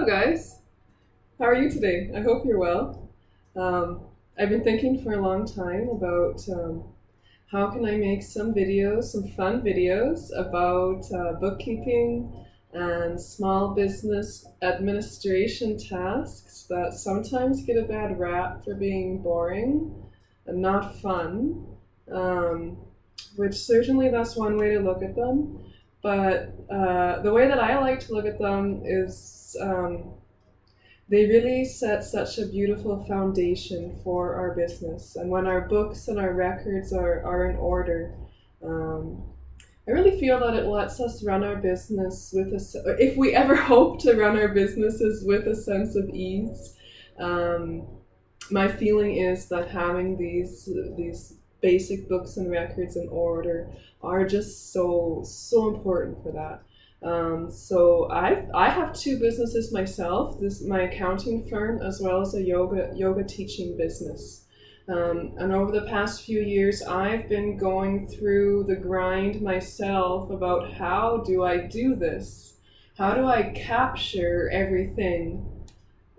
guys. How are you today? I hope you're well. I've been thinking for a long time about how can I make some videos, some fun videos about bookkeeping and small business administration tasks that sometimes get a bad rap for being boring and not fun, um, which certainly that's one way to look at them. But the way that I like to look at them is they really set such a beautiful foundation for our business. And when our books and our records are in order, um, I really feel that it lets us run our business with if we ever hope to run our businesses with a sense of ease. Um, my feeling is that having these basic books and records in order are just so important for that. So I have two businesses myself. This my accounting firm as well as a yoga teaching business. And over the past few years, I've been going through the grind myself about how do I do this? How do I capture everything?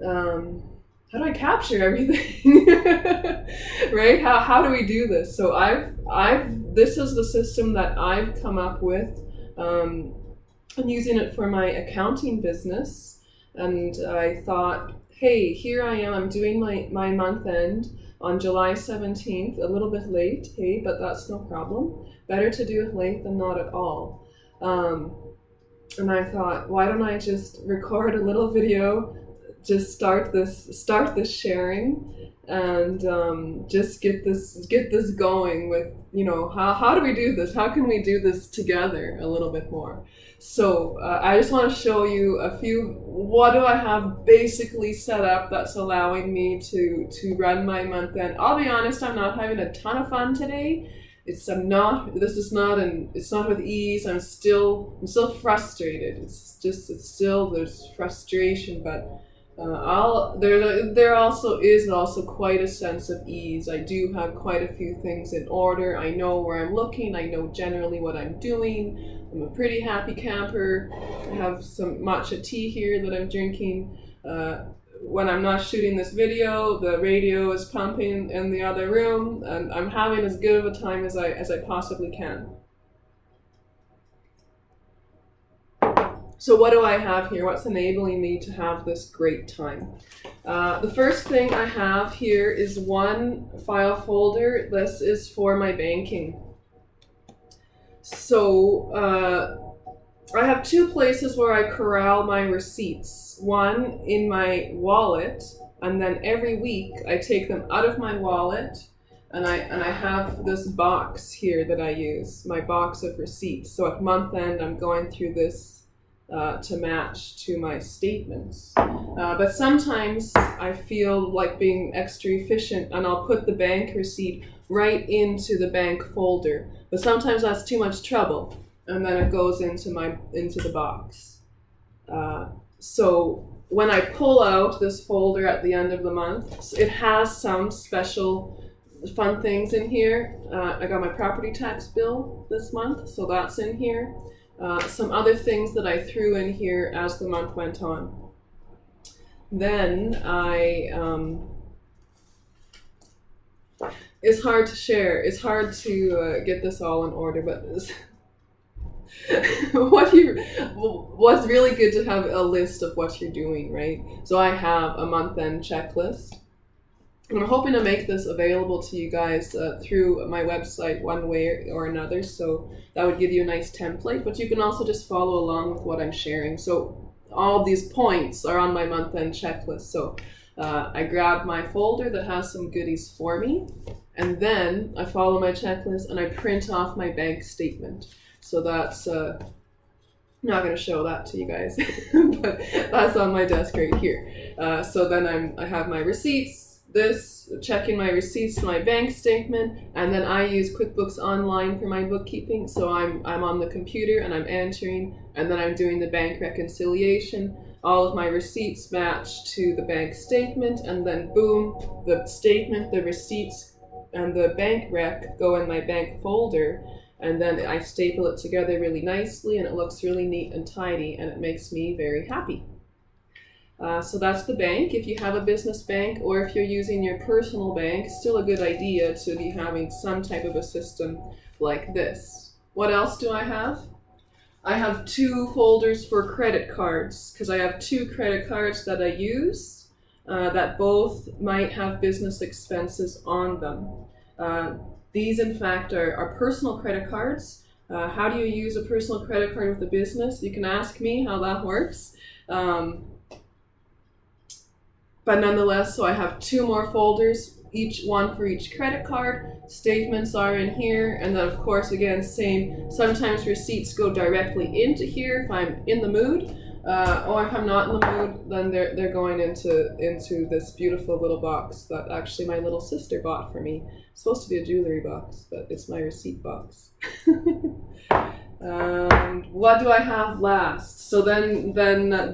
How do I capture everything? Right? How do we do this? So this is the system that I've come up with. I'm using it for my accounting business, and I thought, hey, here I am, I'm doing my month end on July 17th, a little bit late, hey, but that's no problem. Better to do it late than not at all. And I thought, why don't I just record a little video, just start this sharing, and just get this going with, how do we do this? How can we do this together a little bit more? So I just want to show you what do I have basically set up that's allowing me to run my month end. I'll be honest, I'm not having a ton of fun today. It's not with ease. I'm still frustrated. It's still there's frustration, but there also is quite a sense of ease. I do have quite a few things in order. I know where I'm looking. I know generally what I'm doing. I'm a pretty happy camper. I have some matcha tea here that I'm drinking. When I'm not shooting this video, the radio is pumping in the other room, and I'm having as good of a time as I possibly can. So what do I have here? What's enabling me to have this great time? The first thing I have here is one file folder. This is for my banking. So I have two places where I corral my receipts. One in my wallet, and then every week I take them out of my wallet, and I have this box here that I use, my box of receipts. So at month end, I'm going through this to match to my statements. But sometimes I feel like being extra efficient, and I'll put the bank receipt right into the bank folder. But sometimes that's too much trouble, and then it goes into the box. So when I pull out this folder at the end of the month, it has some special fun things in here. I got my property tax bill this month, so that's in here. Some other things that I threw in here as the month went on. Then it's hard to share. It's hard to get this all in order, but what's really good to have a list of what you're doing, right? So I have a month-end checklist. And I'm hoping to make this available to you guys through my website one way or another, so that would give you a nice template, but you can also just follow along with what I'm sharing. So all these points are on my month-end checklist. So I grab my folder that has some goodies for me, and then I follow my checklist and I print off my bank statement. So that's, I'm not going to show that to you guys, but that's on my desk right here. So then I have my receipts, checking my receipts to my bank statement, and then I use QuickBooks Online for my bookkeeping. So I'm on the computer and I'm entering, and then I'm doing the bank reconciliation. All of my receipts match to the bank statement, and then boom, the statement, the receipts, and the bank rec go in my bank folder, and then I staple it together really nicely, and it looks really neat and tidy, and it makes me very happy. So that's the bank. If you have a business bank, or if you're using your personal bank, still a good idea to be having some type of a system like this. What else do I have? I have 2 folders for credit cards, because I have 2 credit cards that I use that both might have business expenses on them. These, in fact, are personal credit cards. How do you use a personal credit card with a business? You can ask me how that works. But nonetheless, so I have 2 more folders, each one for each credit card. Statements are in here, and then of course, again, same. Sometimes receipts go directly into here if I'm in the mood, or if I'm not in the mood, then they're going into this beautiful little box that actually my little sister bought for me. It's supposed to be a jewelry box, but it's my receipt box. What do I have last? So then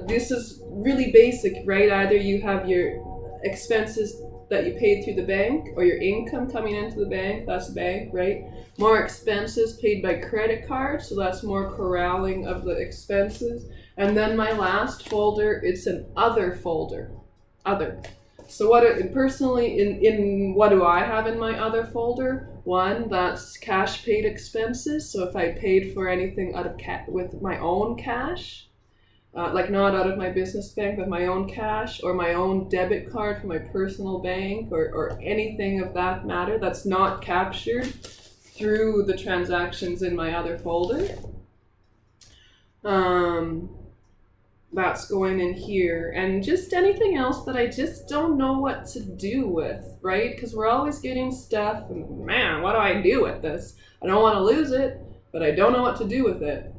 this is really basic, right? Either you have your expenses that you paid through the bank, or your income coming into the bank, that's bank, right? More expenses paid by credit card, so that's more corralling of the expenses. And then my last folder, it's an other folder. Other. So personally, in what do I have in my other folder? One, that's cash paid expenses. So if I paid for anything out of with my own cash, like not out of my business bank, but my own cash, or my own debit card from my personal bank, or anything of that matter that's not captured through the transactions in my other folder. That's going in here, and just anything else that I just don't know what to do with, right? Because we're always getting stuff, and man, what do I do with this? I don't want to lose it, but I don't know what to do with it.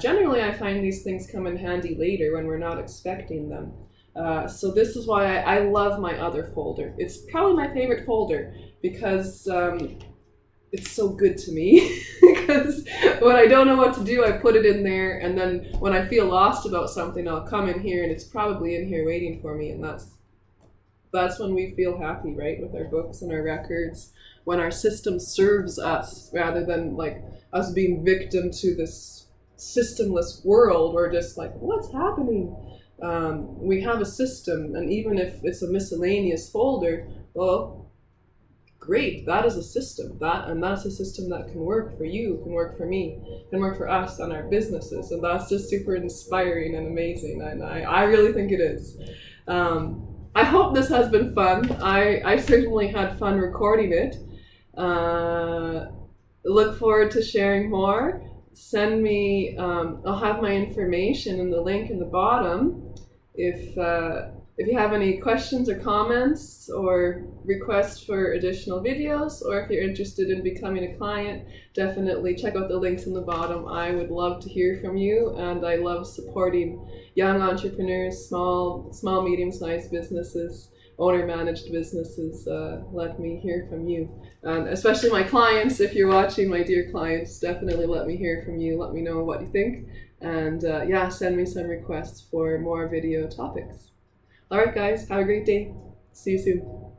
Generally, I find these things come in handy later when we're not expecting them. So this is why I love my other folder. It's probably my favorite folder because it's so good to me. Because when I don't know what to do, I put it in there, and then when I feel lost about something, I'll come in here, and it's probably in here waiting for me, and that's when we feel happy, right, with our books and our records, when our system serves us rather than like us being victim to this systemless world, or just like, what's happening? We have a system, and even if it's a miscellaneous folder, well, great, that is a system, that's a system that can work for you, can work for me, can work for us and our businesses, and that's just super inspiring and amazing, and I really think it is. I hope this has been fun. I certainly had fun recording it. Look forward to sharing more. Send me, I'll have my information in the link in the bottom. If you have any questions or comments or requests for additional videos, or if you're interested in becoming a client, definitely check out the links in the bottom. I would love to hear from you, and I love supporting young entrepreneurs, small, medium-sized businesses, owner-managed businesses. Let me hear from you. And especially my clients, if you're watching, my dear clients, definitely let me hear from you. Let me know what you think. And yeah, send me some requests for more video topics. All right, guys, have a great day. See you soon.